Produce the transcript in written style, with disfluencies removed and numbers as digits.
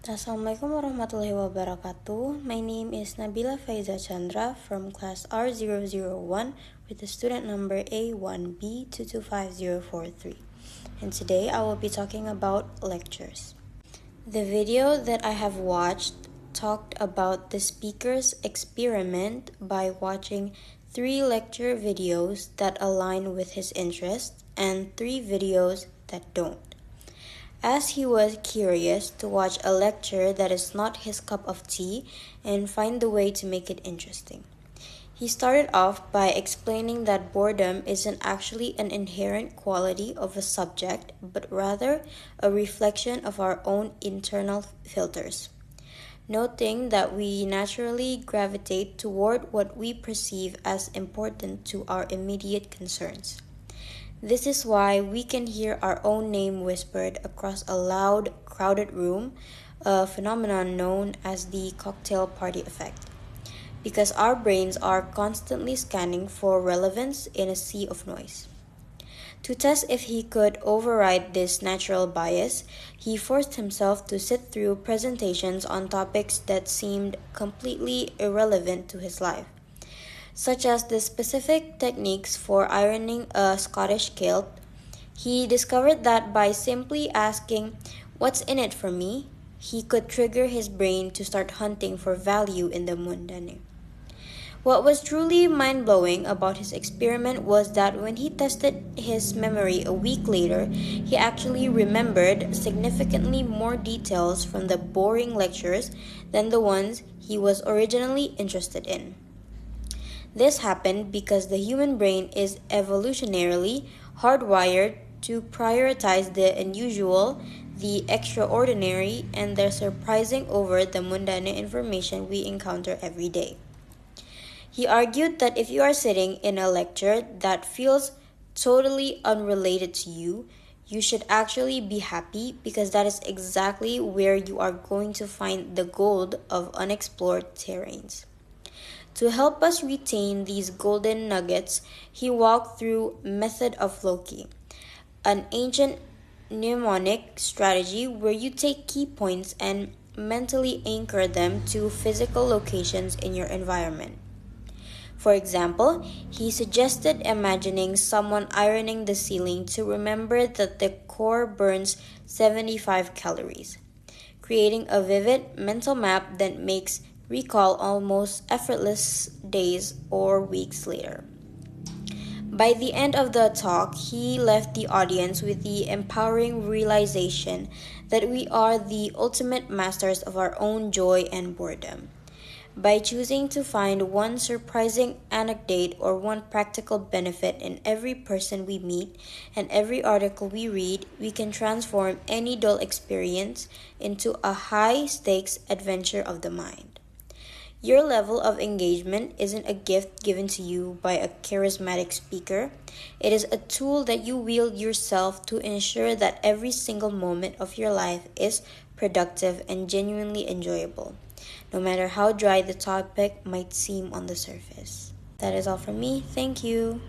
Assalamualaikum warahmatullahi wabarakatuh. My name is Nabila Faiza Chandra from class R001 with the student number A1B225043. And today I will be talking about lectures. The video that I have watched talked about the speaker's experiment by watching 3 lecture videos that align with his interest and 3 videos that don't. As he was curious to watch a lecture that is not his cup of tea and find the way to make it interesting. He started off by explaining that boredom isn't actually an inherent quality of a subject, but rather a reflection of our own internal filters. Noting that we naturally gravitate toward what we perceive as important to our immediate concerns. This is why we can hear our own name whispered across a loud, crowded room, a phenomenon known as the cocktail party effect. Because our brains are constantly scanning for relevance in a sea of noise. To test if he could override this natural bias, he forced himself to sit through presentations on topics that seemed completely irrelevant to his life, such as the specific techniques for ironing a Scottish kilt. He discovered that by simply asking, "What's in it for me?" he could trigger his brain to start hunting for value in the mundane. What was truly mind-blowing about his experiment was that when he tested his memory a week later, he actually remembered significantly more details from the boring lectures than the ones he was originally interested in. This happened because the human brain is evolutionarily hardwired to prioritize the unusual, the extraordinary, and the surprising over the mundane information we encounter every day. He argued that if you are sitting in a lecture that feels totally unrelated to you, you should actually be happy because that is exactly where you are going to find the gold of unexplored terrains. To help us retain these golden nuggets, he walked through Method of Loki, an ancient mnemonic strategy where you take key points and mentally anchor them to physical locations in your environment. For example, he suggested imagining someone ironing the ceiling to remember that the core burns 75 calories, creating a vivid mental map that makes recall almost effortless days or weeks later. By the end of the talk, he left the audience with the empowering realization that we are the ultimate masters of our own joy and boredom. By choosing to find one surprising anecdote or one practical benefit in every person we meet and every article we read, we can transform any dull experience into a high stakes adventure of the mind. Your level of engagement isn't a gift given to you by a charismatic speaker. It is a tool that you wield yourself to ensure that every single moment of your life is productive and genuinely enjoyable, no matter how dry the topic might seem on the surface. That is all from me. Thank you.